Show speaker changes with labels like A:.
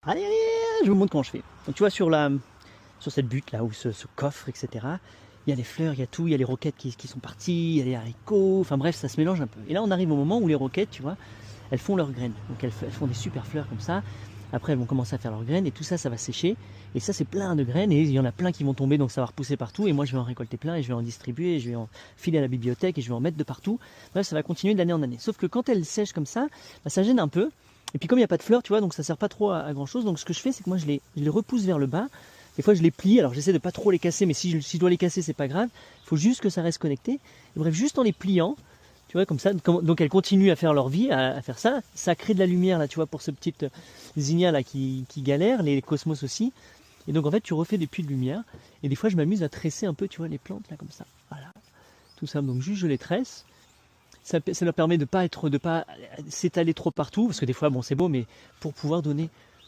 A: Allez, allez, je vous montre comment je fais. Donc tu vois sur cette butte là, ou ce coffre, etc. Il y a les fleurs, il y a tout, il y a les roquettes qui sont parties, il y a les haricots, enfin bref, ça se mélange un peu. Et là on arrive au moment où les roquettes, tu vois, elles font leurs graines. Donc elles font des super fleurs comme ça. Après elles vont commencer à faire leurs graines et tout ça, ça va sécher. Et ça c'est plein de graines et il y en a plein qui vont tomber, donc ça va repousser partout. Et moi je vais en récolter plein et je vais en distribuer, et je vais en filer à la bibliothèque et je vais en mettre de partout. Bref, ça va continuer d'année en année. Sauf que quand elles sèchent comme ça, bah, ça gêne un peu. Et puis comme il n'y a pas de fleurs, tu vois, donc ça sert pas trop à grand chose. Donc ce que je fais, c'est que moi je les repousse vers le bas. Des fois je les plie, alors j'essaie de pas trop les casser, mais si je dois les casser, c'est pas grave. Il faut juste que ça reste connecté. Et bref, juste en les pliant, tu vois, comme ça, donc elles continuent à faire leur vie, à faire ça. Ça crée de la lumière là, tu vois, pour ce petit zinnia là qui galère, les cosmos aussi. Et donc en fait, tu refais des puits de lumière. Et des fois, je m'amuse à tresser un peu, tu vois, les plantes là comme ça. Voilà, tout ça. Donc juste je les tresse. Ça leur permet de pas s'étaler trop partout, parce que des fois, bon, c'est beau, mais pour pouvoir donner